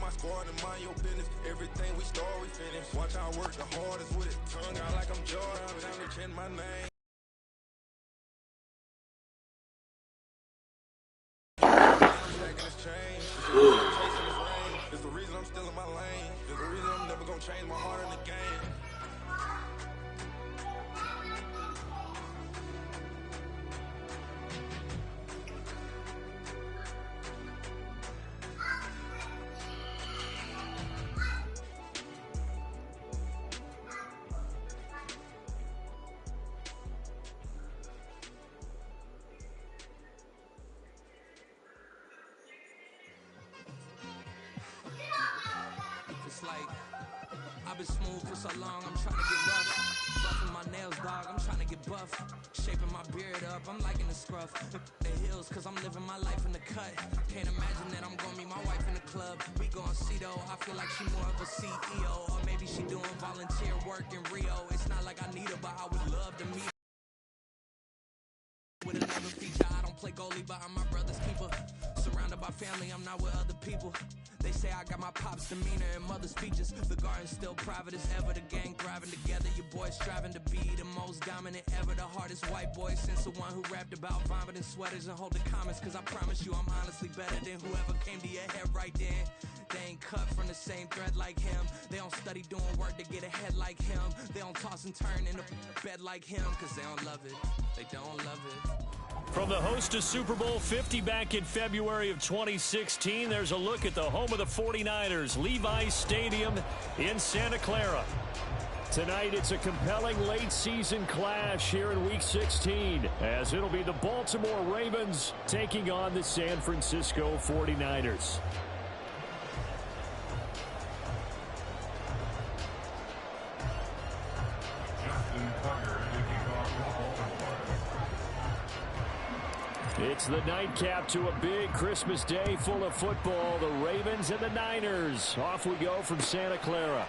my squad and mind your business. Everything we start, we finish. Watch I work the hardest with it. Tongue out like I'm Jordan. Time to chant my name. It's the reason I'm still in my lane. It's the reason I'm never gonna change my heart in the game. It's like, I've been smooth for so long, I'm trying to get rough. Buffing my nails, dog, I'm trying to get buff. Shaping my beard up, I'm liking the scruff. The heels, cause I'm living my life in the cut. Can't imagine that I'm gonna meet my wife in the club. We gon' see though, I feel like she more of a CEO. Or maybe she doing volunteer work in Rio. It's not like I need her, but I would love to meet her. With another feature, I don't play goalie, but I'm my brother's keeper. Surrounded by family, I'm not with other people. They say I got my pop's demeanor and mother's features. The garden's still private as ever, the gang thriving together. Your boy striving to be the most dominant ever. The hardest white boy since the one who rapped about vomiting sweaters and holding comments. Cause I promise you I'm honestly better than whoever came to your head right then. They ain't cut from the same thread like him. They don't study doing work to get ahead like him. They don't toss and turn in the bed like him. Cause they don't love it, they don't love it. From the host of Super Bowl 50 back in February of 2016, there's a look at the home of the 49ers, Levi's Stadium in Santa Clara. Tonight, it's a compelling late-season clash here in Week 16, as it'll be the Baltimore Ravens taking on the San Francisco 49ers. It's the nightcap to a big Christmas day full of football. The Ravens and the Niners. Off we go from Santa Clara.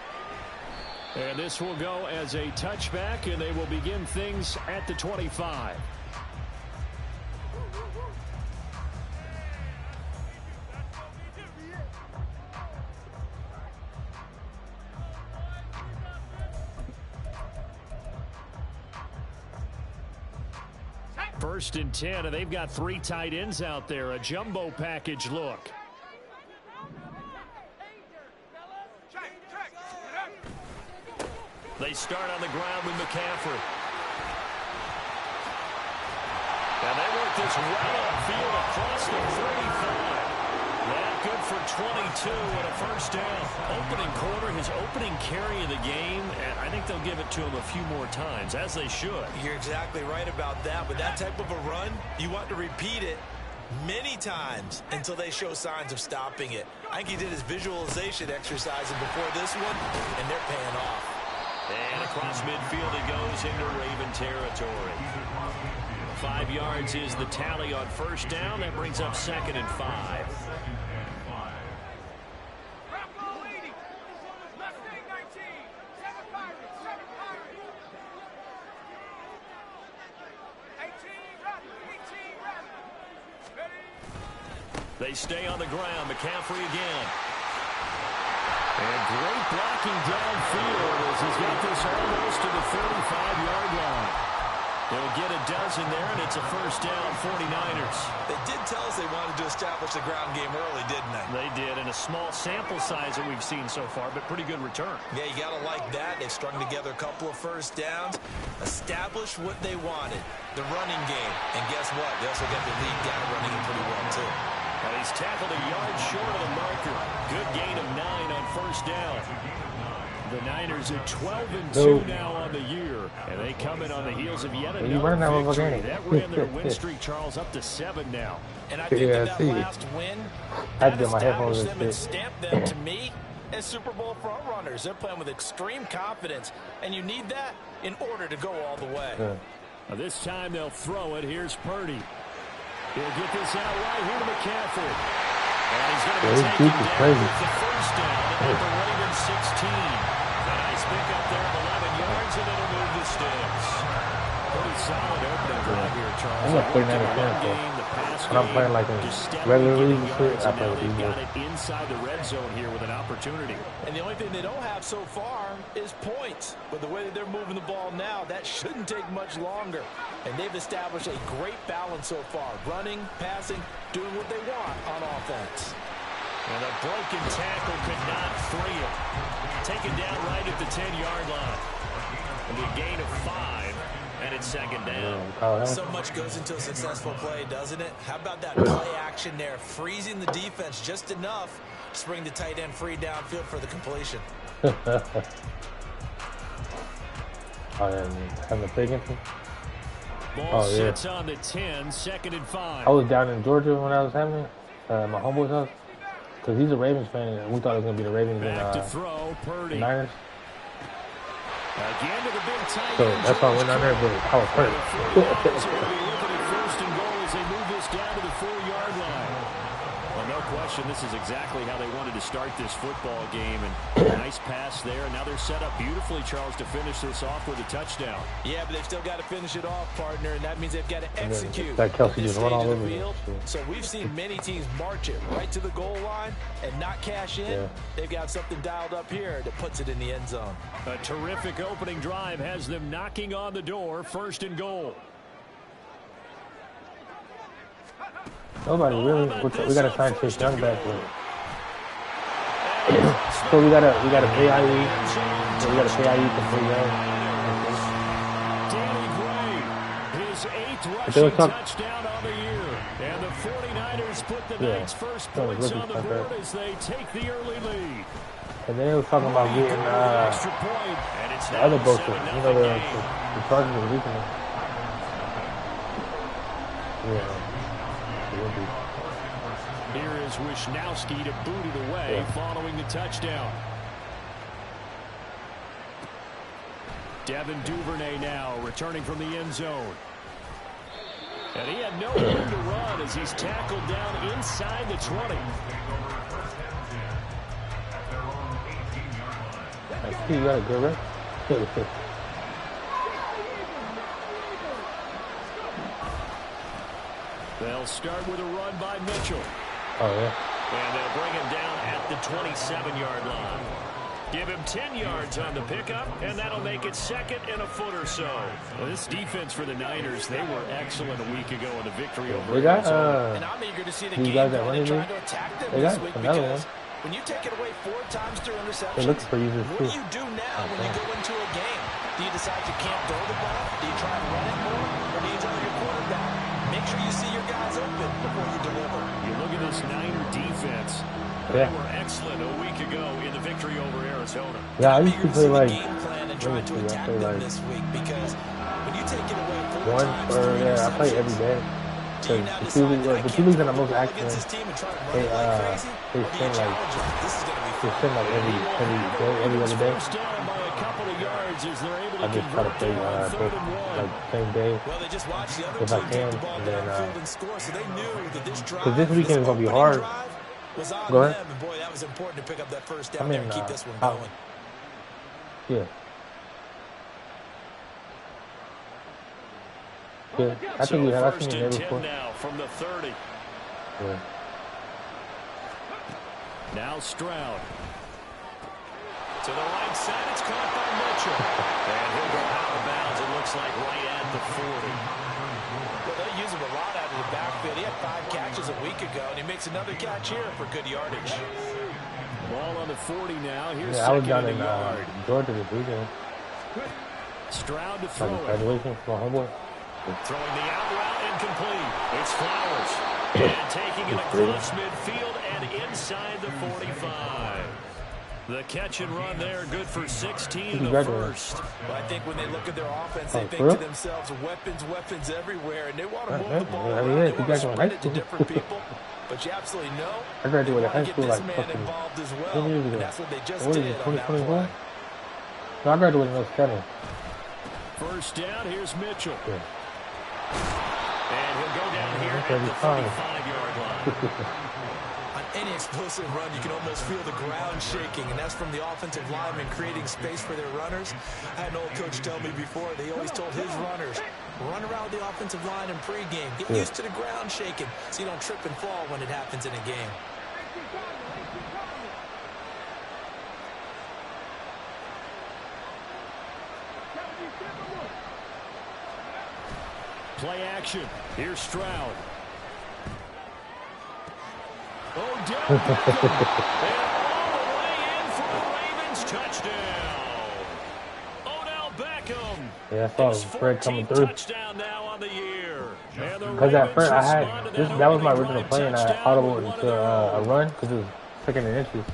And this will go as a touchback, and they will begin things at the 25. First and 10, and they've got 3 tight ends out there. A jumbo package look. They start on the ground with McCaffrey. And they work this right upfield across the 35. That good for 22 and a first down. Opening quarter, his opening carry of the game, and I think they'll give it to him a few more times, as they should. You're exactly right about that. With that type of a run, you want to repeat it many times until they show signs of stopping it. I think he did his visualization exercises before this one, and they're paying off. And across midfield it goes into Raven territory. 5 yards is the tally on first down. That brings up 2nd and 5. They stay on the ground. McCaffrey again. And great blocking downfield as he's got this almost to the 35-yard line. They'll get a dozen there, and it's a first down, 49ers. They did tell us they wanted to establish the ground game early, didn't they? They did, and a small sample size that we've seen so far, but pretty good return. Yeah, you got to like that. They strung together a couple of first downs, established what they wanted, the running game. And guess what? They also got the lead down running it pretty well, too. And he's tackled a yard short of the marker. Good gain of 9 on first down. The Niners are 12-2 now on the year, and they come in on the heels of yet another victory. That ran their win streak, Charles, up to 7 now. And I think that last win, that established them and stamped them, to me, as Super Bowl front runners. They're playing with extreme confidence, and you need that in order to go all the way. Now this time they'll throw it. Here's Purdy. He'll get this out right here to McCaffrey. And he's going to be taken down with the first down at the Ravens 16. A nice pick up there of 11 yards, and it'll move the sticks. Pretty solid opening drive here, Charles. I'm not putting that in game. The pass When I'm playing like in regular league, I play with these got guys. it inside the red zone here with an opportunity. And the only thing they don't have so far is points. But the way that they're moving the ball now, that shouldn't take much longer. And they've established a great balance so far. Running, passing, doing what they want on offense. And a broken tackle could not free him. Taken down right at the 10-yard line. And a gain of 5, and it's second down. So much goes into a successful play, doesn't it? How about that play action there? Freezing the defense just enough to bring the tight end free downfield for the completion. Having a big infant. Ball sits on the 10, 2nd and 5. I was down in Georgia when I was having it, my homeboy's house, because he's a Ravens fan, and we thought it was going to be the Ravens Back to and throw, Purdy. the Niners. Again to the big tight So end, that's why I went down there, but I was hurt. Looking at 1st and goal as they move this down to the 4-yard line. Well, no question, this is exactly how they wanted to start this football game. And a nice pass there. And now they're set up beautifully, Charles, to finish this off with a touchdown. Yeah, but they've still got to finish it off, partner, and that means they've got to execute That Kelsey at this just run stage all of the over field. me. So we've seen many teams march it right to the goal line and not cash in. Yeah. They've got something dialed up here that puts it in the end zone. A terrific opening drive has them knocking on the door, 1st and goal. Nobody really. We got to sign Chase Young back. So we gotta pay IE. So we gotta pay IE for 3 Young. Danny Gray, his 8th rushing touchdown on the year. And the 49ers put the night's first points on the board as they take the early lead. And then they was talking about getting Extra point, and it's the now other a Bosa. 7-0 You know, the game. Chargers are weakening. Yeah. It will be. Here is Wisnowski to boot it away following the touchdown. Devin Duvernay now returning from the end zone. And he had no room to run as he's tackled down inside the 20. I see you got a good rep. They'll start with a run by Mitchell. Oh, yeah. And they'll bring him down at the 27-yard line. Give him 10 yards on the pickup, and that'll make it 2nd and a foot or so. Well, this defense for the Niners, they were excellent a week ago in the victory over They got, And I'm eager to see the game guys that plan running and try league? to attack them They this got week another because one. when you take it away 4 times through interception, They look for users what too. do you do now when you go into a game? Do you decide you can't throw the ball? Do you try to run it more? Or do you tell your quarterback, make sure you see your guys open before you deliver? You look at this Niner defense. They were excellent a week ago in the victory over Arizona. Yeah, I used to play like, game plan and try to attack them this week because when you take it away 4 one times or through I play every day. do you now The decide that I two leagues that I'm can't most go active against in, this team and try to run it like crazy? they Or do you spend like challenge it? This is going to be fun. every day, every other day. First down by a couple of yards as they're able I to just try to convert play there on 3rd both and 1. like same day. Well, they just watched the other If I team take can, the ball and then, downfield and score, so they knew that this drive, Because this weekend is gonna be opening hard. drive was on Go ahead. them, and boy, that was important to pick up that first down I'm there in, and keep this one out. going. Yeah. Yeah, I think we had. I First seen it and there 10 before. now from the 30. Yeah. Now Stroud. To the right side, it's caught by Mitchell. And he'll go out of bounds, it looks like right at the 40. Well, they use him a lot out of the backfield. He had 5 catches a week ago, and he makes another catch here for good yardage. Ball on the 40 now. Here's Yeah, I was 2nd down and in a yard. Georgia this weekend. Stroud to throw Like it. graduation for my homeboy. Throwing the out route incomplete. It's Flowers. And taking it across midfield and inside the 45. The catch and run there, good for 16 in the first. Well, I think when they look at their offense, they Oh, think for real? to themselves, weapons everywhere, and they want to Right, move right. the ball Yeah, around. yeah, They you want to guys went spread high it to school. different people. But you absolutely know I they graduated want high to get school this like man fucking involved as 10 well. years And ago. that's what they just What is did it, on that 2021? play. No, I graduated in 07. First down, here's Mitchell. Yeah. And he'll go down here at the 35-yard line. On any explosive run, you can almost feel the ground shaking, and that's from the offensive linemen creating space for their runners. I had an old coach tell me before, they always told his runners, run around the offensive line in pregame. Get used to the ground shaking so you don't trip and fall when it happens in a game. Play action. Here's Stroud. Odell Beckham. And all the way in for a Ravens touchdown. Odell Beckham. Yeah, I saw Fred coming through. Touchdown now on the year. Because at first I had that was my original play, and I audible into a run because it was second and inches.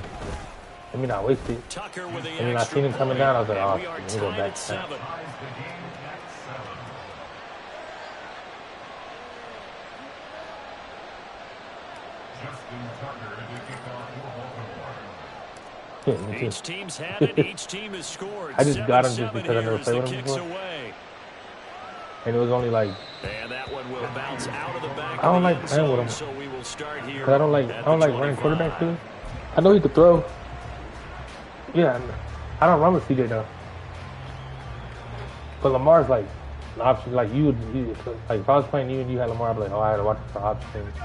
Let me not waste it. Tucker with the And then I seen him coming down. I was like, oh, let me go back to that. Each team's had it. Each team has scored. I just got him just because I never played with him before. And it was only like. And that one will bounce out of the back. I don't like playing with him. So we will start here. Cause I don't like running quarterback too. I know he could throw. Yeah, I don't run with CJ though. But Lamar's like an option. Like like if I was playing you and you had Lamar, I'd be like, oh, I had to watch for options.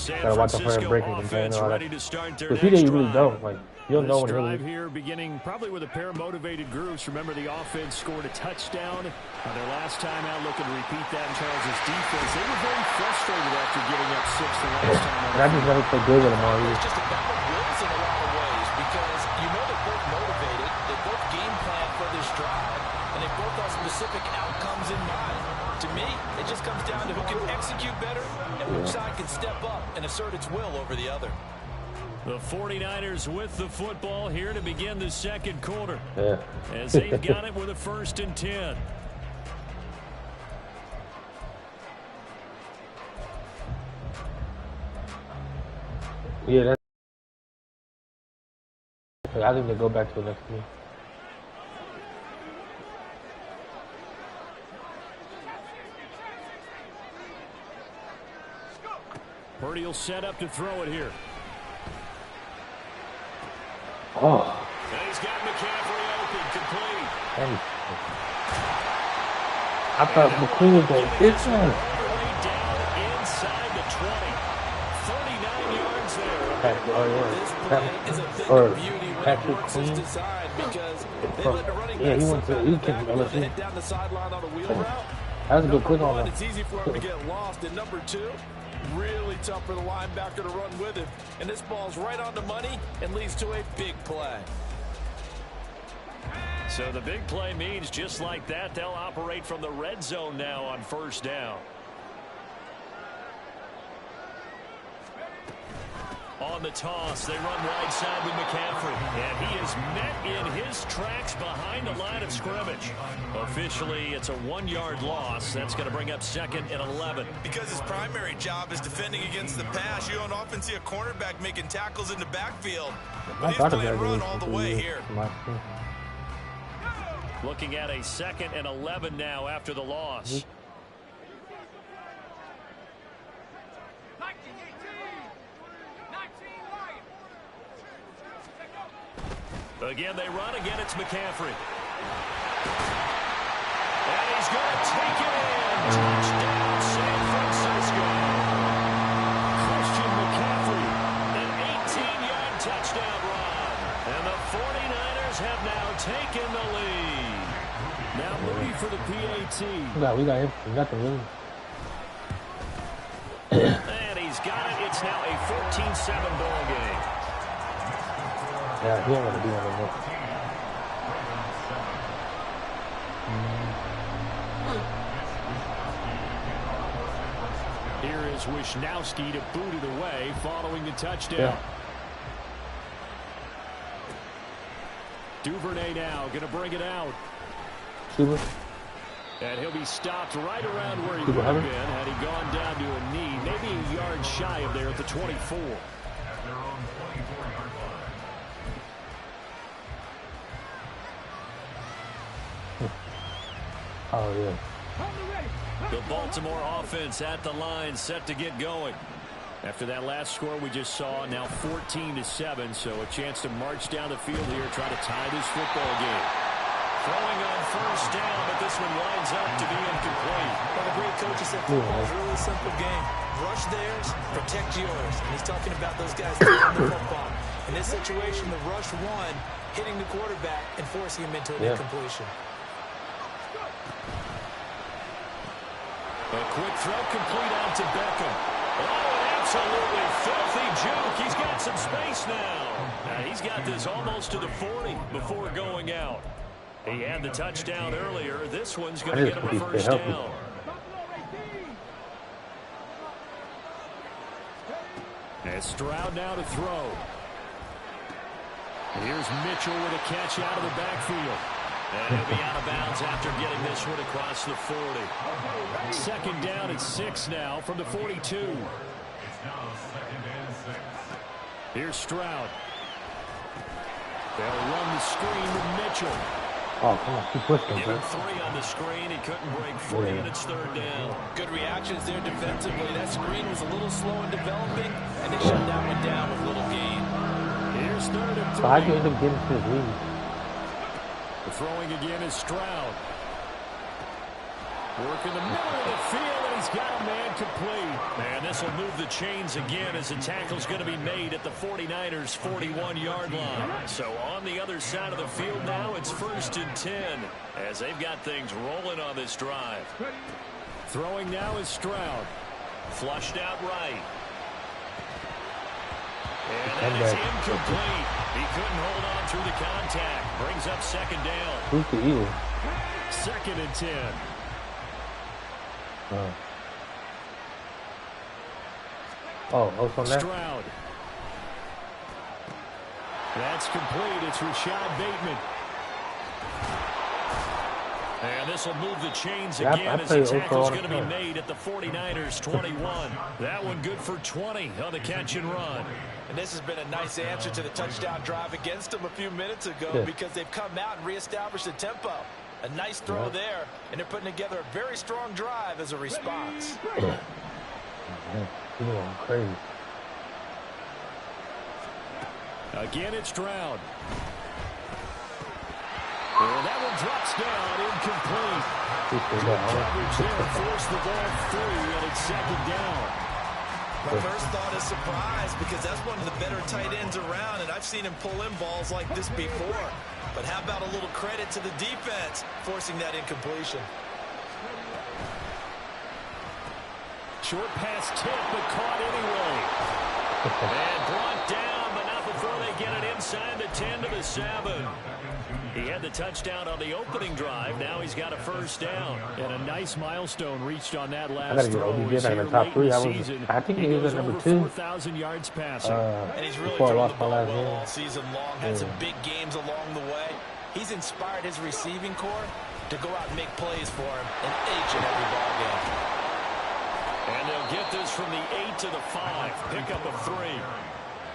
Gotta watch out for him breaking and all that. But CJ, you really don't. Like you'll know when drive here beginning probably with a pair of motivated groups. Remember, the offense scored a touchdown. Their last time out, looking to repeat that in Charles' defense. They were very frustrated after giving up 6 the last time. And I just never played good with Lamar either. It's just a battle of wills in a lot of ways because you know they're both motivated. They both game plan for this drive, and they both have specific outcomes in mind. To me, it just comes down to who can execute better and which side can step up and assert its will over the other. The 49ers with the football here to begin the second quarter. Yeah. As they've got it with a 1st and 10. Yeah, that's. I think they go back to the next team. Purdy will set up to throw it here. Oh. And he's got McCaffrey open, complete. I thought McQueen was going to hit him. Down inside the 20. 39 yards there. Or Patrick Queen. Yeah, he went to LSU. Down the sideline on a wheel route. That was a good quick on him. It's easy for him to get lost. And number 2, really tough for the linebacker to run with him. And this ball's right on the money and leads to a big play. So the big play means just like that, they'll operate from the red zone now on 1st down. On the toss, they run right side with McCaffrey. And he is met in his tracks behind the line of scrimmage. Officially, it's a 1-yard loss. That's going to bring up 2nd and 11. Because his primary job is defending against the pass, you don't often see a cornerback making tackles in the backfield. But he's playing run all the way here. Looking at a 2nd and 11 now after the loss. Again, they run. Again, it's McCaffrey. And he's going to take it in. Touchdown, San Francisco. Christian McCaffrey, an 18-yard touchdown run. And the 49ers have now taken the lead. Now Moody for the PAT. We got him. Nothing really. And he's got it. It's now a 14-7 ball game. Yeah, he ain't gonna do anything. Here is Wisnowski to boot it away following the touchdown. Yeah. Duvernay now going to bring it out. Super. And he'll be stopped right around where he would have been had he gone down to a knee, maybe a yard shy of there at the 24. Oh, yeah. The Baltimore offense at the line, set to get going. After that last score we just saw, now 14-7, so a chance to march down the field here, try to tie this football game. Throwing on first down, but this one winds up to be incomplete. Well, the great coach said football is a really simple game. Rush theirs, protect yours. And he's talking about those guys throwing the football. In this situation, the rush one, hitting the quarterback and forcing him into an incompletion. A quick throw complete out to Beckham. Oh, absolutely filthy juke. He's got some space now. He's got this almost to the 40 before going out. He had the touchdown earlier. This one's going to get him a first down. And Stroud now to throw. Here's Mitchell with a catch out of the backfield. And he'll be out of bounds after getting this one across the 40. Second down at 6 now from the 42. Here's Stroud. They'll run the screen with Mitchell. Oh, come on. Keep pushing, Give him 3 on the screen. He couldn't break free, and it's third down. Good reactions there defensively. That screen was a little slow in developing, and they shut that one down with little gain. Here's 3rd and 3. So how do you end up getting to his lead? The throwing again is Stroud. Work in the middle of the field, and he's got a man complete. And this will move the chains again as the tackle's going to be made at the 49ers' 41-yard line. So on the other side of the field now, it's 1st and 10 as they've got things rolling on this drive. Throwing now is Stroud. Flushed out right. And that is incomplete. He couldn't hold on through the contact. Brings up 2nd down. Who's the Eagle? 2nd and 10. From there? Stroud. That's complete. It's Rashad Bateman. And this will move the chains again as the tackle's going to be made at the 49ers' 21. That one good for 20 on the catch and run. And this has been a nice answer to the touchdown drive against them a few minutes ago because they've come out and reestablished the tempo. A nice throw there, and they're putting together a very strong drive as a response. You're going crazy. Again, it's Stroud. And that one drops down, incomplete. Coverage there, forced the ball free, and it's 2nd down. My first thought is surprise because that's one of the better tight ends around, and I've seen him pull in balls like this before. But how about a little credit to the defense forcing that incompletion? Short pass tip, but caught anyway. And brought down, but not before they get it inside the 10 to the 7. He had the touchdown on the opening drive. Now he's got a first down. And a nice milestone reached on that last throw. He's in the top 3. I think he was at number 2. 4,000 yards passing. And he's really thrown the ball well all season long. Had some big games along the way. He's inspired his receiving corps to go out and make plays for him in each and every ball game. And they'll get this from the 8 to the 5. Pick up a 3.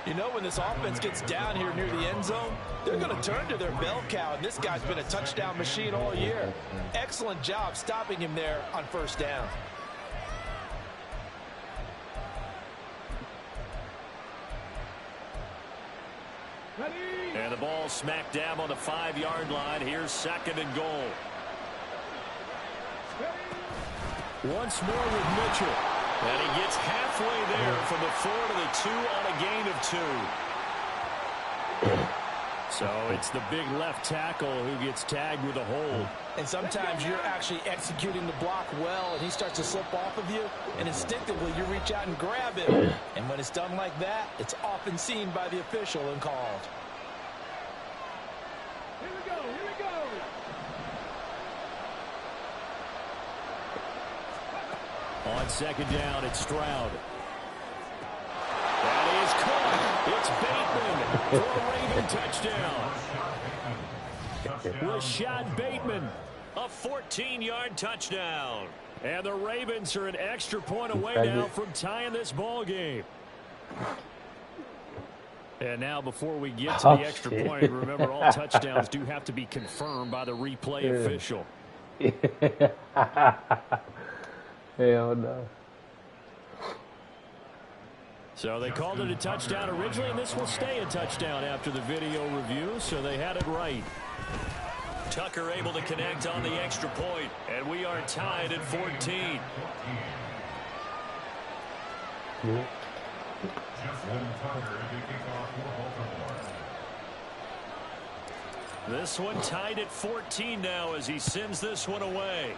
You know, when this offense gets down here near the end zone, they're going to turn to their bell cow, and this guy's been a touchdown machine all year. Excellent job stopping him there on first down. And the ball smack dab on the 5-yard line. Here's 2nd and goal. Once more with Mitchell. And he gets halfway there from the 4 to the 2 on a gain of 2. So it's the big left tackle who gets tagged with a hold. And sometimes you're actually executing the block well, and he starts to slip off of you, and instinctively you reach out and grab him. And when it's done like that, it's often seen by the official and called. Here we go, here we go. On 2nd down, it's Stroud. That is caught. It's Bateman for a Raven touchdown. Rashad Bateman, a 14-yard touchdown. And the Ravens are an extra point away now from tying this ball game. And now before we get to the extra point, remember all touchdowns do have to be confirmed by the replay official. Hell no. So they called it a touchdown originally, and this will stay a touchdown after the video review, so they had it right. Tucker able to connect on the extra point, and we are tied at 14. Yeah. This one tied at 14 now as he sends this one away.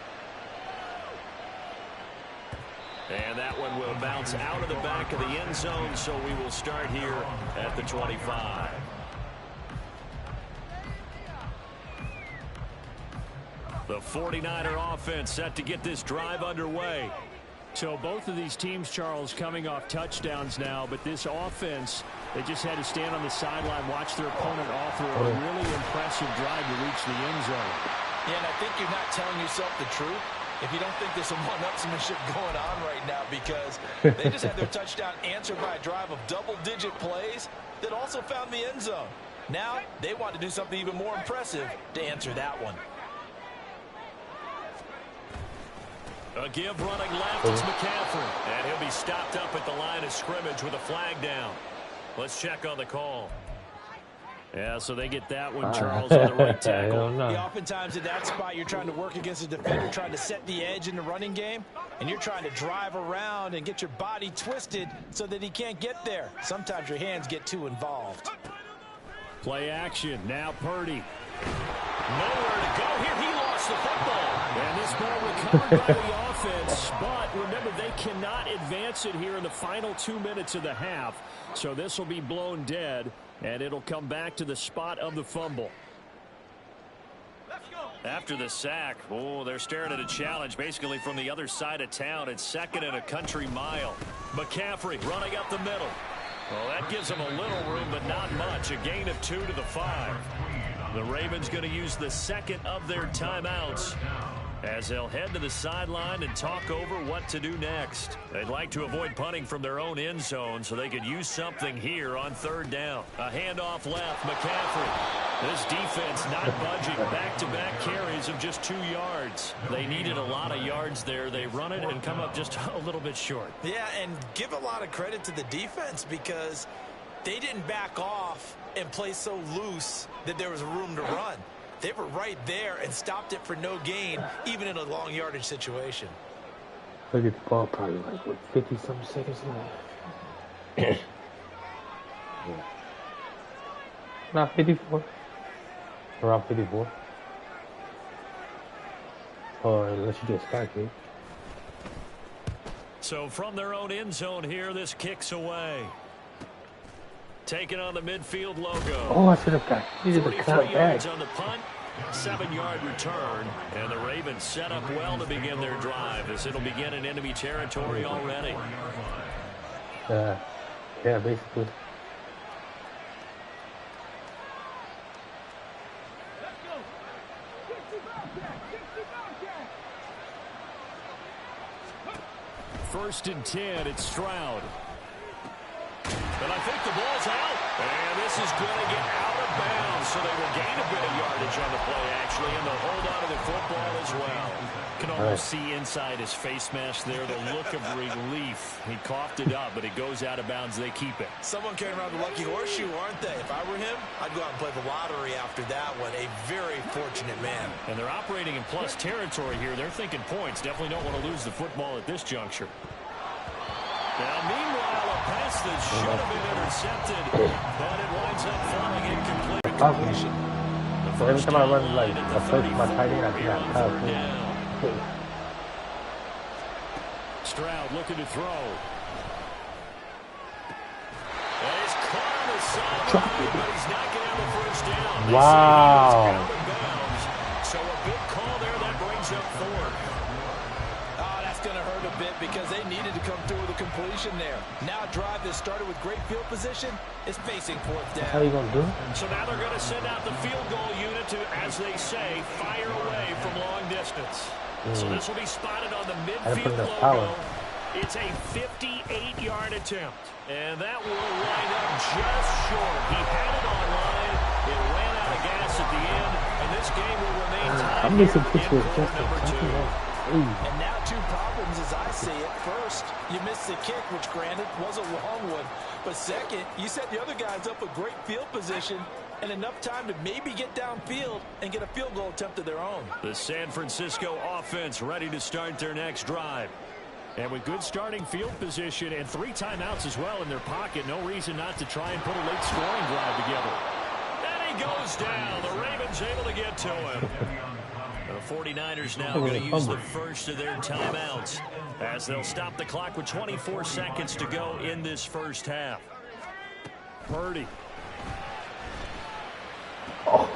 And that one will bounce out of the back of the end zone, so we will start here at the 25. The 49er offense set to get this drive underway. So both of these teams, Charles, coming off touchdowns now, but this offense, they just had to stand on the sideline, watch their opponent offer a really impressive drive to reach the end zone. Yeah, and I think you're not telling yourself the truth if you don't think there's some one-upsmanship going on right now, because they just had their touchdown answered by a drive of double-digit plays that also found the end zone. Now they want to do something even more impressive to answer that one. A give running left is McCaffrey, and he'll be stopped up at the line of scrimmage with a flag down. Let's check on the call. Yeah, so they get that one, Charles, on the right tackle. Yeah, oftentimes at that spot, you're trying to work against a defender, trying to set the edge in the running game, and you're trying to drive around and get your body twisted so that he can't get there. Sometimes your hands get too involved. Play action. Now Purdy. Nowhere to go here. He lost the football. And this ball recovered by the offense. But remember, they cannot advance it here in the final 2 minutes of the half. So this will be blown dead, and it'll come back to the spot of the fumble. After the sack, they're staring at a challenge basically from the other side of town. It's 2nd and a country mile. McCaffrey running up the middle. Well, that gives them a little room, but not much. A gain of 2 to the 5. The Ravens going to use the second of their timeouts as they'll head to the sideline and talk over what to do next. They'd like to avoid punting from their own end zone so they could use something here on 3rd down. A handoff left, McCaffrey. This defense not budging. Back-to-back carries of just 2 yards. They needed a lot of yards there. They run it and come up just a little bit short. Yeah, and give a lot of credit to the defense because they didn't back off and play so loose that there was room to run. They were right there and stopped it for no gain, even in a long yardage situation. Look at the ball, probably like, what, 50-something seconds left. Yeah. Not 54. Around 54. Or unless you get stacked, dude. So from their own end zone here, this kicks away. Taking on the midfield logo. Oh, I should have got. Needed to cut back. On the punt, 7-yard return, and the Ravens set up well to begin their drive as it'll begin in enemy territory already. Yeah, basically. First and 10, it's Stroud. But I think the ball's out. And this is going to get out of bounds, so they will gain a bit of yardage on the play, actually, and they'll hold on to the football as well. You can almost see inside his face mask there the look of relief. He coughed it up, but it goes out of bounds. They keep it. Someone carrying around the lucky horseshoe, aren't they? If I were him, I'd go out and play the lottery after that one. A very fortunate man. And they're operating in plus territory here. They're thinking points. Definitely don't want to lose the football at this juncture. Now, meanwhile, a pass that should have been intercepted, but it winds up falling incomplete. Completion. So every time I run like a place my tight end, I think I pass. Stroud looking to throw. And he's caught on the sideline, but he's not getting the first down. Wow. So a big call there that brings up 4th. Going to hurt a bit because they needed to come through with a completion there. Now a drive that started with great field position is facing 4th down. How are you going to do? So now they're going to send out the field goal unit to, as they say, fire away from long distance. So this will be spotted on the midfield logo. It's a 58-yard attempt. And that will line up just short. He had it on line. It ran out of gas at the end. And this game will remain tied. I'm missing pictures just And now two problems as I see it. First, you missed the kick, which granted was a wrong one. But second, you set the other guys up with great field position and enough time to maybe get downfield and get a field goal attempt of their own. The San Francisco offense ready to start their next drive. And with good starting field position and 3 timeouts as well in their pocket, no reason not to try and put a late scoring drive together. And he goes down. The Ravens able to get to him. The 49ers now going to use the first of their timeouts as they'll stop the clock with 24 seconds to go in this first half. Purdy. That's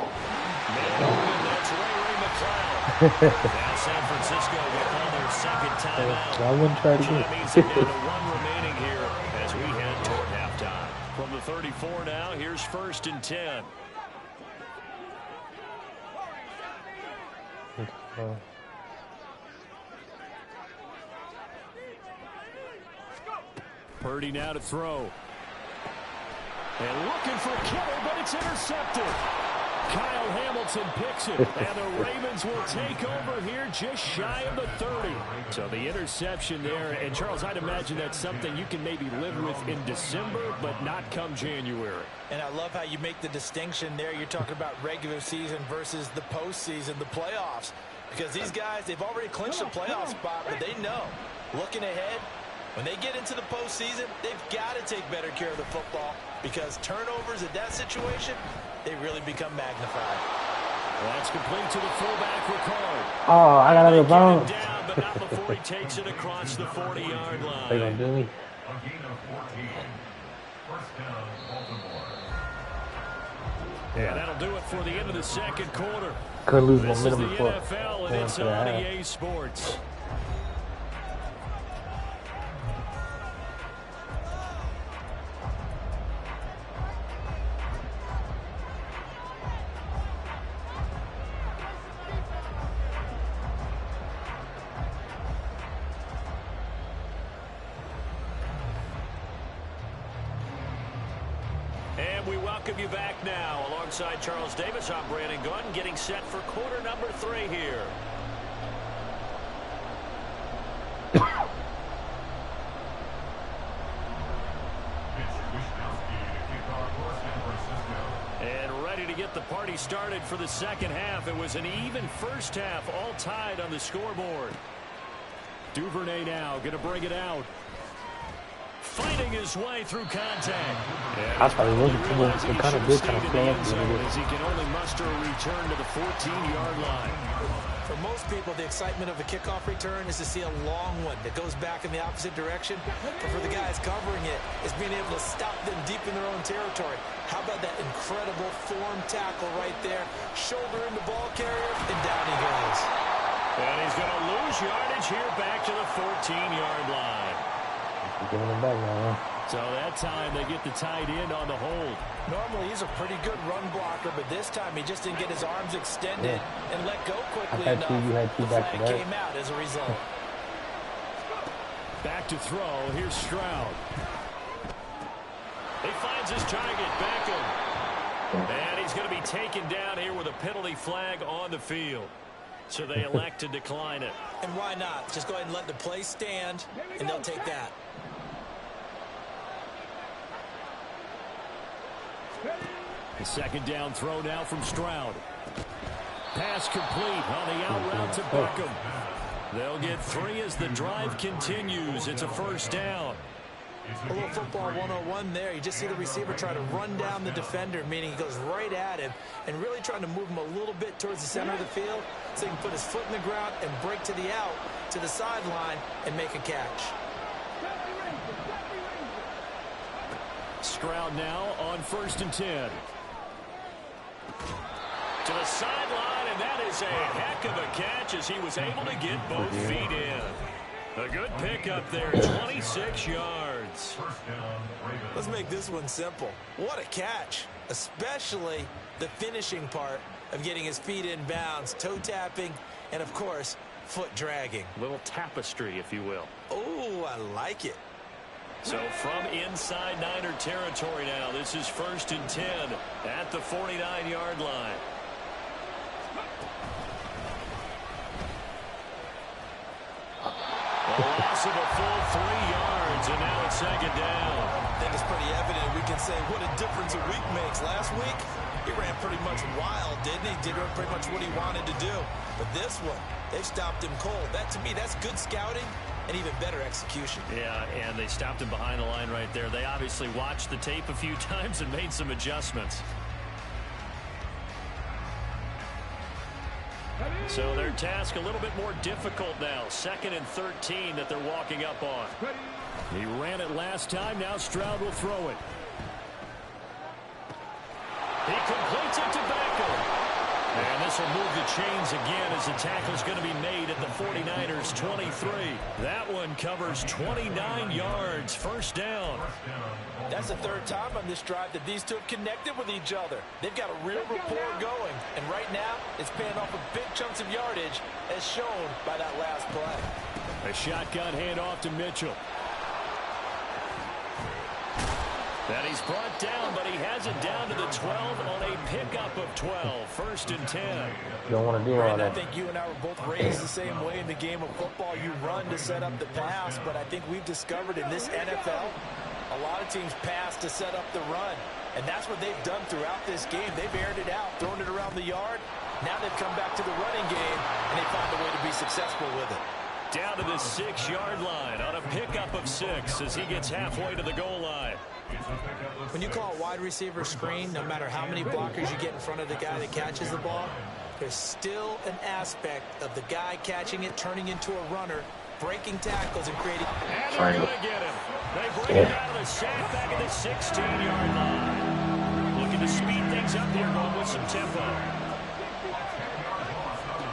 Ray McCloud. Now San Francisco will call their second timeout. I wouldn't try to get That means they're down to 1 remaining here as we head toward halftime. From the 34 now, here's 1st and 10. Purdy now to throw. And looking for Kittle, but it's intercepted. Kyle Hamilton picks it, and the Ravens will take over here just shy of the 30. So the interception there, and Charles, I'd imagine that's something you can maybe live with in December, but not come January. And I love how you make the distinction there. You're talking about regular season versus the postseason, the playoffs. Because these guys, they've already clinched a playoff spot, but they know, looking ahead, when they get into the postseason, they've got to take better care of the football because turnovers in that situation, they really become magnified. That's complete to the fullback, Ricard. Oh, I got out of bounds. Down, but not before he takes it across the 40-yard line. They gonna do me. Yeah, that'll do it for the end of the second quarter. Couldn't lose This is momentum the before. NFL, and it's on EA Sports. We welcome you back now. Alongside Charles Davis, I'm Brandon Gunn, getting set for quarter number 3 here. And ready to get the party started for the second half. It was an even first half, all tied on the scoreboard. Duvernay now going to bring it out. Fighting his way through contact. I thought he wasn't too much. It kind of did kind of slow up. As he can only muster a return to the 14-yard line. For most people, the excitement of a kickoff return is to see a long one that goes back in the opposite direction. But for the guys covering it, it's being able to stop them deep in their own territory. How about that incredible form tackle right there? Shoulder in the ball carrier, and down he goes. And he's going to lose yardage here back to the 14-yard line. Giving him back now, huh? So that time they get the tight end on the hold. Normally he's a pretty good run blocker, but this time he just didn't get his arms extended and let go quickly enough. The flag came out as a result. Back to throw. Here's Stroud. He finds his target, Beckham. And he's going to be taken down here with a penalty flag on the field. So they elect to decline it. And why not? Just go ahead and let the play stand, and they'll take that. The second down throw now from Stroud. Pass complete on the out route to Beckham. They'll get 3 as the drive continues. It's a first down. A little football 101 there. You just see the receiver try to run down the defender, meaning he goes right at him and really trying to move him a little bit towards the center of the field so he can put his foot in the ground and break to the out, to the sideline, and make a catch. Stroud now on 1st and 10. To the sideline, and that is a heck of a catch as he was able to get both feet in. A good pickup there, 26 yards. Let's make this one simple. What a catch, especially the finishing part of getting his feet in bounds, toe tapping, and of course, foot dragging. A little tapestry, if you will. Oh, I like it. So from inside Niner territory now, this is 1st and 10 at the 49-yard line. loss of a full 3 yards, and now it's second down. I think it's pretty evident. We can say what a difference a week makes. Last week, he ran pretty much wild, didn't he? Did pretty much what he wanted to do. But this one, they stopped him cold. That, to me, that's good scouting and even better execution. Yeah, and they stopped him behind the line right there. They obviously watched the tape a few times and made some adjustments. So their task a little bit more difficult now. 2nd and 13 that they're walking up on. He ran it last time. Now Stroud will throw it. He completes it to Beckham. And this will move the chains again as the tackle's going to be made at the 49ers 23. That one covers 29 yards. First down. That's the 3rd time on this drive that these two have connected with each other. They've got a real rapport going. And right now, it's paying off with big chunks of yardage, as shown by that last play. A shotgun handoff to Mitchell. That he's brought down, but he has it down to the 12 on a pickup of 12. 1st and 10. You don't want to do all that. I think you and I were both raised the same way in the game of football. You run to set up the pass, but I think we've discovered in this NFL, a lot of teams pass to set up the run. And that's what they've done throughout this game. They've aired it out, thrown it around the yard. Now they've come back to the running game, and they found a way to be successful with it. Down to the 6-yard line on a pickup of 6 as he gets halfway to the goal line. When you call a wide receiver screen, no matter how many blockers you get in front of the guy that catches the ball, there's still an aspect of the guy catching it, turning into a runner, breaking tackles, and creating... And they're going to get him. They bring it out of the sack back at the 16-yard line. Looking to speed things up here, going with some tempo.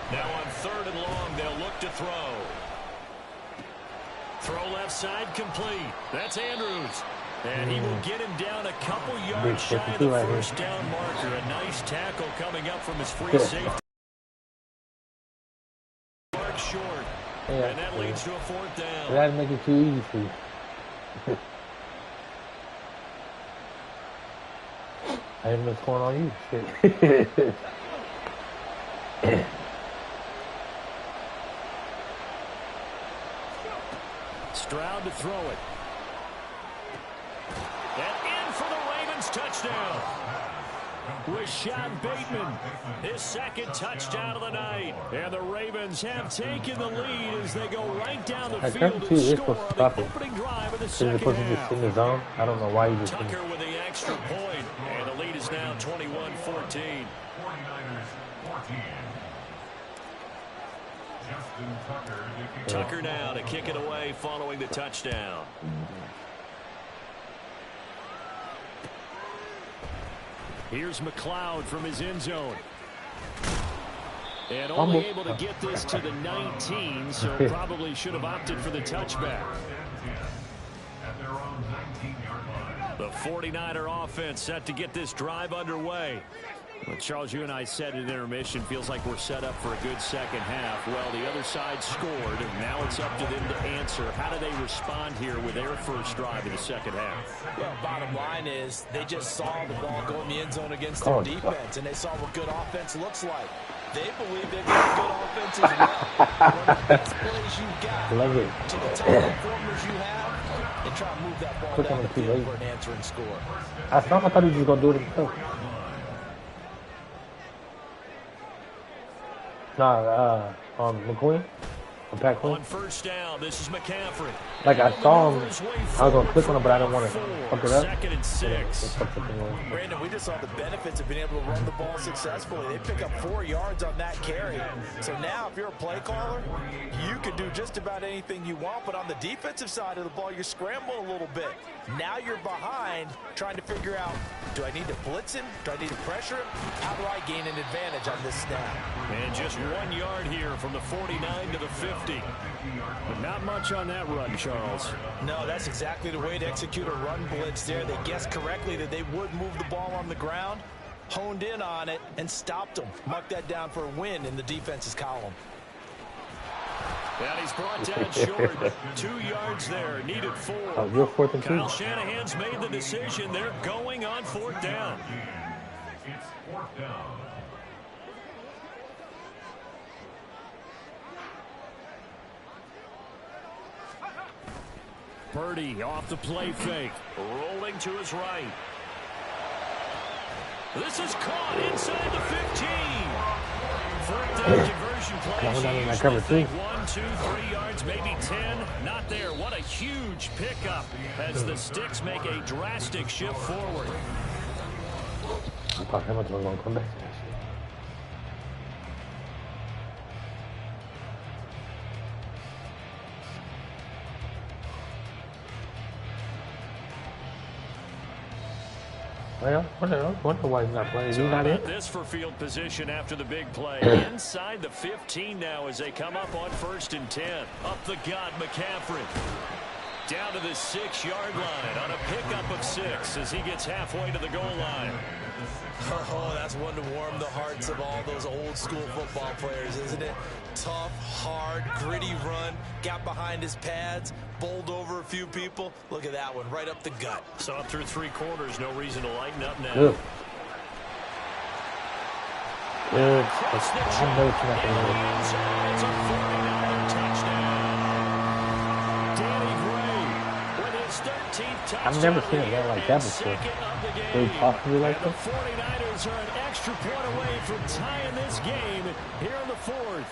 Now on 3rd and long, they'll look to throw. Throw left side complete. That's Andrews. And he will get him down a couple yards shy of the first down marker. A nice tackle coming up from his free safety. Mark short. And that leads to a 4th down. That make it too easy for you. I haven't been scoring on you. Shit. Stroud to throw it. And in for the Ravens touchdown. Rashad Bateman, his 2nd touchdown of the night. And the Ravens have taken the lead as they go right down the field and score on the opening drive of the second half. In the zone. I don't know why you just Tucker with the extra point, and the lead is now 21-14. Tucker now to kick it away following the touchdown. Here's McLeod from his end zone. And only able to get this to the 19, so probably should have opted for the touchback. The 49er offense set to get this drive underway. Well, Charles, you and I said in intermission, feels like we're set up for a good second half. Well, the other side scored, and now it's up to them to answer. How do they respond here with their first drive in the second half? Well, bottom line is they just saw the ball go in the end zone against their defense, and they saw what good offense looks like. They believe they've got a good offense as well. One of the best plays you've got to the top performers you have, and try to move that ball down the field for an answering score. I thought he was just going to do it himself. McQueen. On first down, this is McCaffrey. Like I saw him, I was gonna click on it, but I didn't want to fuck it up. 2nd and 6. Brandon, we just saw the benefits of being able to run the ball successfully. They pick up 4 yards on that carry. So now, if you're a play caller, you can do just about anything you want. But on the defensive side of the ball, you're scrambling a little bit. Now you're behind, trying to figure out: do I need to blitz him? Do I need to pressure him? How do I gain an advantage on this snap? And just 1 yard here from the 49 to the 50. But not much on that run, Charles. No, that's exactly the way to execute a run blitz there. They guessed correctly that they would move the ball on the ground, honed in on it, and stopped them. Mark that down for a win in the defense's column. And he's brought down short. 2 yards there. Needed 4. You're 4th and 2. Kyle Shanahan's made the decision. They're going on 4th down. It's 4th down. Purdy off the play fake. Rolling to his right. This is caught inside the 15. Fourth down conversion play. She usually think 1, 2, 3 yards, maybe 10. Not there. What a huge pickup as the Sticks make a drastic shift forward. Well, wonder why he's not playing. Is he not in? This for field position after the big play. Inside the 15 now as they come up on 1st and 10. Up the gut, McCaffrey. Down to the 6-yard line on a pickup of 6 as he gets halfway to the goal line. Oh, that's one to warm the hearts of all those old school football players, isn't it? Tough, hard, gritty run. Got behind his pads, bowled over a few people. Look at that one, right up the gut. So up through 3 quarters, no reason to lighten up now. Good. Across the it's a 49er touchdown. Danny Gray with his 13th touchdown. I've never seen a guy like that before. Very possibly like that. that. The 49ers are an extra point away from tying this game here in the 4th.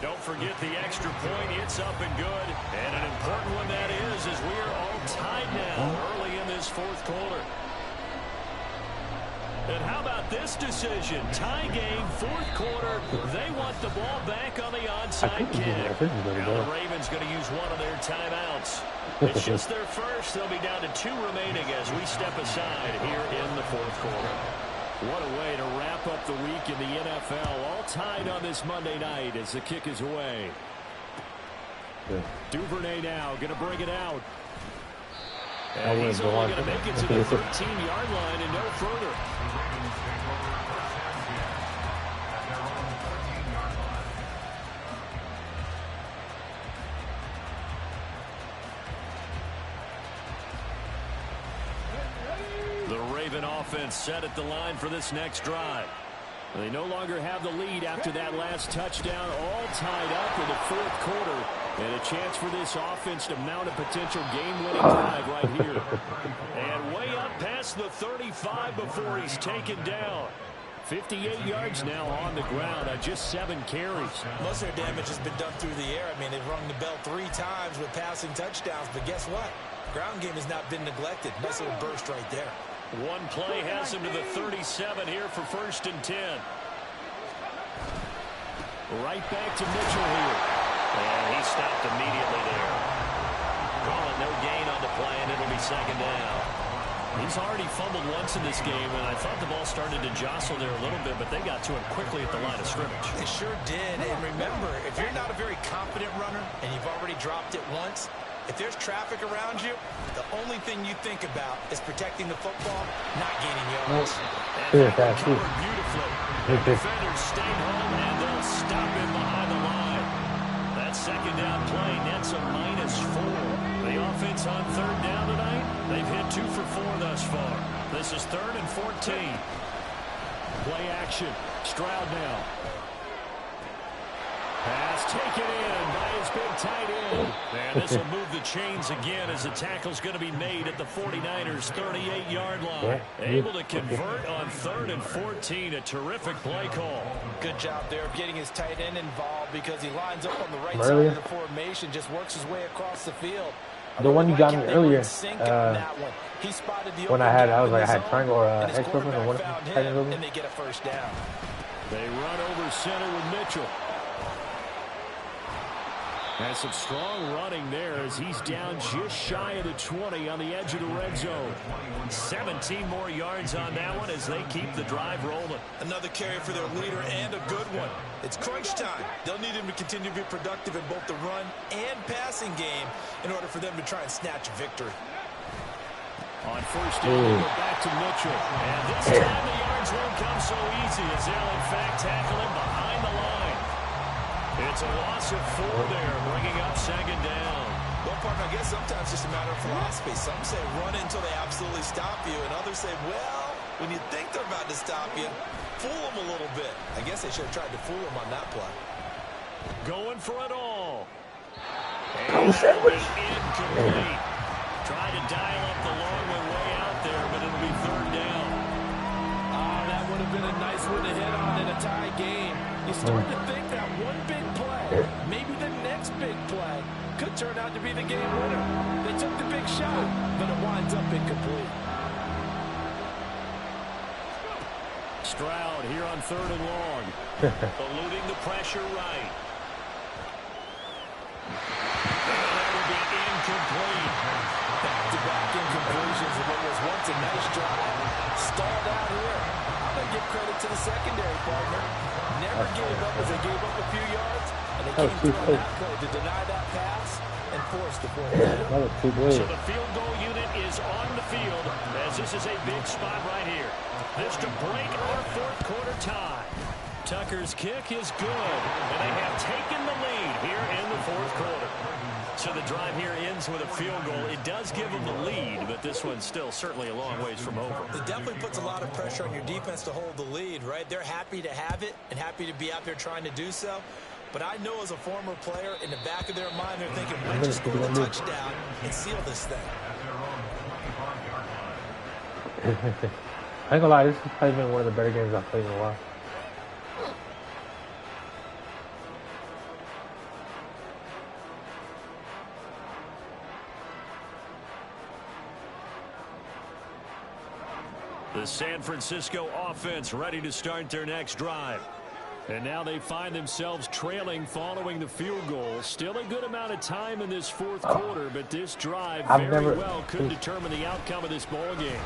Don't forget the extra point. It's up and good. And an important one that is as we are all tied now early in this 4th quarter. And how about this decision? Tie game, 4th quarter. They want the ball back on the onside kick. Now the Ravens going to use one of their timeouts. It's just their first. They'll be down to 2 remaining as we step aside here in the 4th quarter. What a way to wrap up the week in the NFL. All tied on this Monday night as the kick is away. Yeah. Duvernay now going to bring it out. And he's only going to make it to the 13-yard line and no further. The Raven offense set at the line for this next drive. They no longer have the lead after that last touchdown, all tied up in the 4th quarter. And a chance for this offense to mount a potential game-winning drive right here. And way up past the 35 before he's taken down. 58 yards now on the ground on just 7 carries. Most of their damage has been done through the air. I mean, they've rung the bell 3 times with passing touchdowns. But guess what? Ground game has not been neglected. Nice little burst right there. One play has him to the 37 here for 1st and 10. Right back to Mitchell here. And he stopped immediately there. Call it no gain on the play, and it'll be 2nd down. He's already fumbled once in this game, and I thought the ball started to jostle there a little bit, but they got to him quickly at the line of scrimmage. They sure did. And remember, if you're not a very confident runner and you've already dropped it once, if there's traffic around you, the only thing you think about is protecting the football, not gaining yards. And that covered beautifully. The defenders stay home, and they'll stop him behind the line. That 2nd down play nets a -4. The offense on 3rd down tonight, they've hit 2 for 4 thus far. This is 3rd and 14. Play action. Stroud now. Pass taken in by his big tight end. And this will move the chains again as the tackle's going to be made at the 49ers' 38-yard line. Able to convert on 3rd and 14. A terrific play call. Good job there of getting his tight end involved because he lines up on the right side of the formation, just works his way across the field. The one you got me earlier, when I was like, I had triangle or X open or what? And they get a 1st down. They run over center with Mitchell. Has some strong running there as he's down just shy of the 20 on the edge of the red zone. 17 more yards on that one as they keep the drive rolling. Another carry for their leader and a good one. It's crunch time. They'll need him to continue to be productive in both the run and passing game in order for them to try and snatch a victory. On 1st down, they go back to Mitchell. And this time the yards won't come so easy as they'll in fact tackle him behind the line. It's a loss of 4 there, bringing up 2nd down. Well, partner, I guess sometimes it's just a matter of philosophy. Some say run until they absolutely stop you, and others say, well, when you think they're about to stop you, fool them a little bit. I guess they should have tried to fool them on that play. Going for it all. And incomplete. Trying to dial up the long way out there, but it'll be third down. That would have been a nice one to hit on in a tie game. You start to think that one big play, maybe the next big play, could turn out to be the game winner. They took the big shot, but it winds up incomplete. Stroud here on third and long. Eluding the pressure right. And that would be incomplete. Back-to-back incompletions of what was once a nice drive. Stalled out here. I'm going to give credit to the secondary partner. Never gave up as they gave up a few yards. And they came through on that play to deny that pass and force the fourth down. So the field goal unit is on the field as this is a big spot right here. This to break our fourth quarter tie. Tucker's kick is good, and they have taken the lead here in the fourth quarter. So the drive here ends with a field goal. It does give them the lead, but this one's still certainly a long ways from over. It definitely puts a lot of pressure on your defense to hold the lead, right? They're happy to have it and happy to be out there trying to do so. But I know as a former player, in the back of their mind, they're thinking, let's just score the touchdown and seal this thing. I ain't gonna lie, this has probably been one of the better games I've played in a while. The San Francisco offense ready to start their next drive. And now they find themselves trailing following the field goal. Still a good amount of time in this fourth quarter, but this drive very well could determine the outcome of this ball game.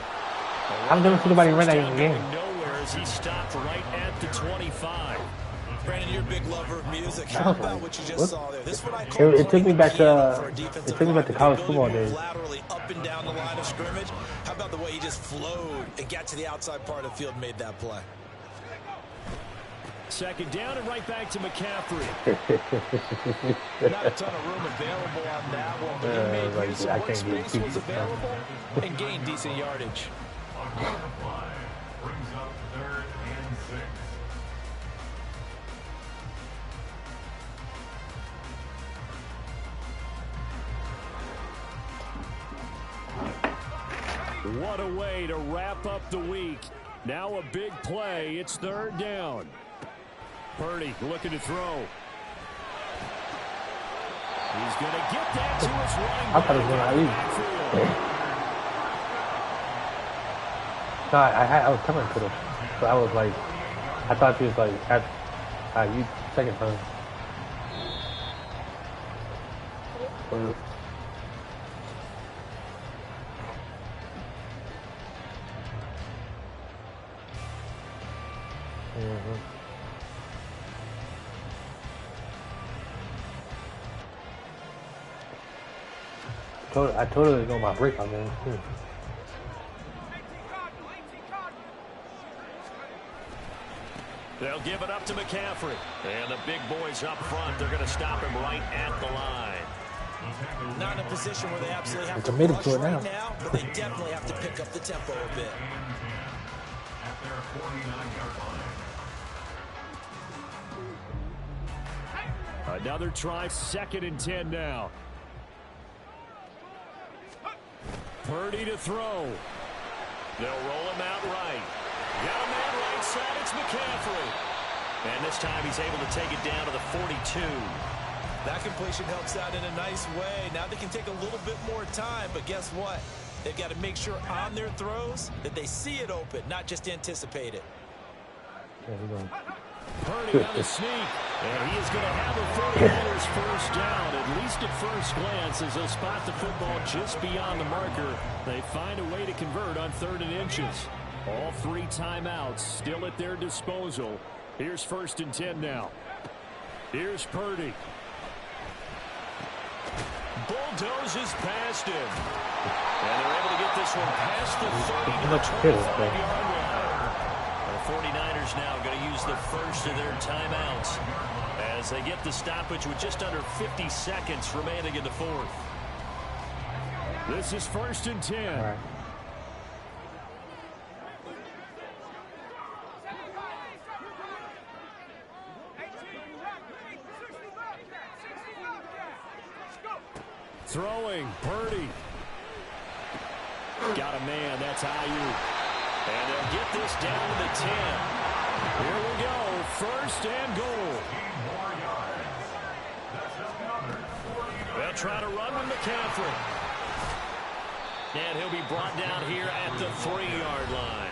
I've never seen anybody run that in the game. Nowhere as he stopped right at the 25. Brandon, you're a big lover of music. How about what you just saw there? This is what I call it took me back to college football days. Laterally up and down the line of scrimmage. How about the way he just flowed and got to the outside part of the field and made that play? Second down and right back to McCaffrey. Not a ton of room available on that one, but he made use of what space was available and gained decent yardage. Brings up 3rd and 6. What a way to wrap up the week. Now a big play. It's third down. Purdy looking to throw. He's going to get that to his running back. I thought it was going to leave. No, I was coming to them. So I was like, I thought he was like, you second time. I told her to go on my break on there too. They'll give it up to McCaffrey. And the big boys up front, they're going to stop him right at the line. Not in a position where they absolutely have to rush right now, but they definitely have to pick up the tempo a bit. At their 49-yard line. Another try, 2nd and 10 now. Purdy to throw. They'll roll him out right. Got a man right side, it's McCaffrey. And this time he's able to take it down to the 42. That completion helps out in a nice way. Now they can take a little bit more time, but guess what? They've got to make sure on their throws that they see it open, not just anticipate it. Purdy on the sneak, and he is going to have a 49ers first down, at least at first glance, as they'll spot the football just beyond the marker. They find a way to convert on 3rd and inches. All 3 timeouts still at their disposal. Here's 1st and 10 now. Here's Purdy. Bulldozes past him. And they're able to get this one past the 30 to the 25-yard line. The 49ers now going to use the first of their timeouts as they get the stoppage with just under 50 seconds remaining in the 4th. This is 1st and 10. All right. Throwing, Purdy. Got a man, that's Ayuk. And they'll get this down to the 10. Here we go, first and goal. They'll try to run with McCaffrey. And he'll be brought down here at the 3-yard line.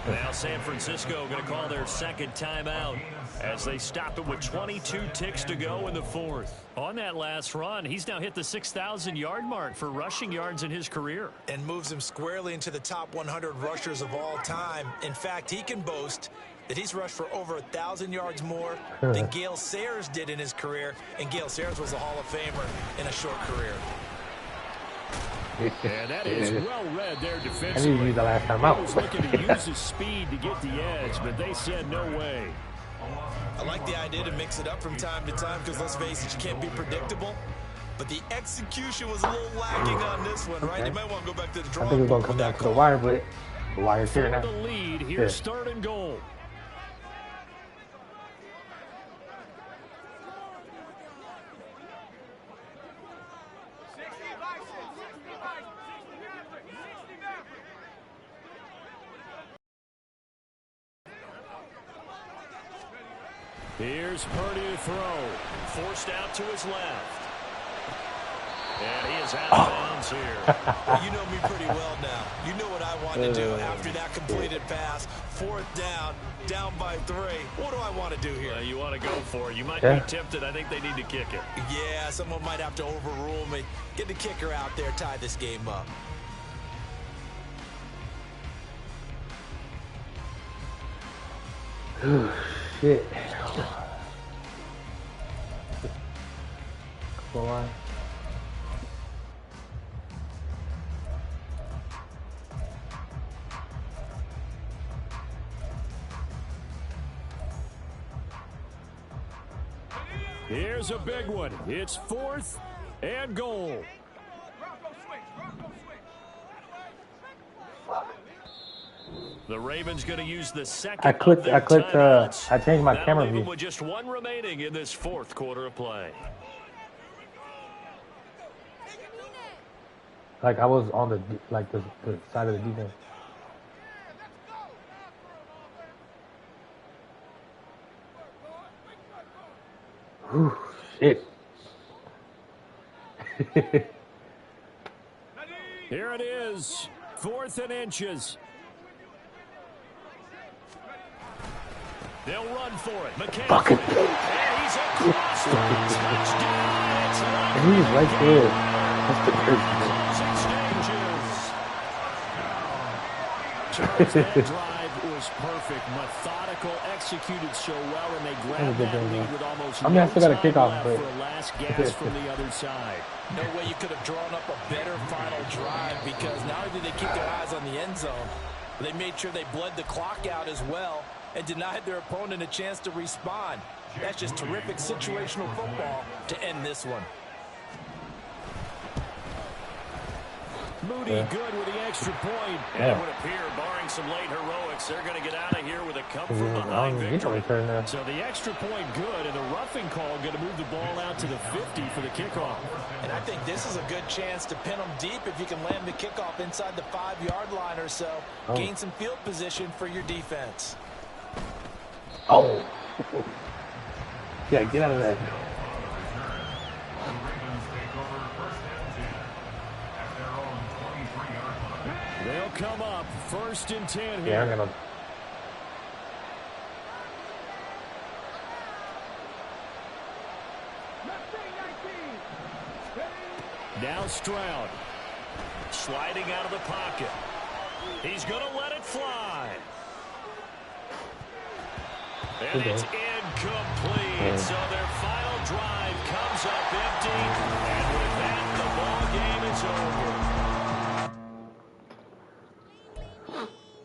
Now San Francisco going to call their second timeout as they stop it with 22 ticks to go in the fourth. On that last run, he's now hit the 6,000-yard mark for rushing yards in his career. And moves him squarely into the top 100 rushers of all time. In fact, he can boast that he's rushed for over 1,000 yards more than Gale Sayers did in his career. And Gale Sayers was a Hall of Famer in a short career. And that is well read there defensively. I didn't use the last time out. He was looking to use his speed to get the edge, but they said no way. I like the idea to mix it up from time to time because, let's face it, you can't be predictable. But the execution was a little lacking on this one, right? You might want to go back to the drawing board. I think we're going to come back to the wire, but the wire's here now. For the lead, here's third and goal. Here's Purdy to throw. Forced out to his left. And he is out of bounds here. Well, you know me pretty well now. You know what I want to do after that completed pass. Fourth down, down by 3. What do I want to do here? You want to go for it. You might be tempted. I think they need to kick it. Yeah, someone might have to overrule me. Get the kicker out there, tie this game up. Shit. Come on. Here's a big one. It's 4th and goal. The Ravens going to use the second. I changed my camera view. With just one remaining in this 4th quarter of play. Like I was on the side of the defense. Whew, shit. Here it is. 4th and inches. They'll run for it. McCaffrey. And he's across the touchdown. And he's right there. That's the crazy. That drive was perfect, methodical, executed so well, and they grabbed that lead with almost I still got a kickoff, for a last gas from the other side. No way you could have drawn up a better final drive, because not only did they keep their eyes on the end zone, but they made sure they bled the clock out as well and denied their opponent a chance to respond. That's just terrific situational football to end this one. Moody good with the extra point. And it would appear, barring some late heroics, they're going to get out of here with a come-from-behind victory. So the extra point good, and the roughing call going to move the ball out to the 50 for the kickoff. And I think this is a good chance to pin them deep if you can land the kickoff inside the 5-yard line or so. Gain some field position for your defense. Oh. Yeah, get out of that. They'll come up 1st and 10 here. Yeah, I'm gonna. Now Stroud. Sliding out of the pocket. He's going to let it fly. And it's incomplete. So their final drive comes up empty. And with that, the ball game is over.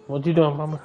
What you doing, mama?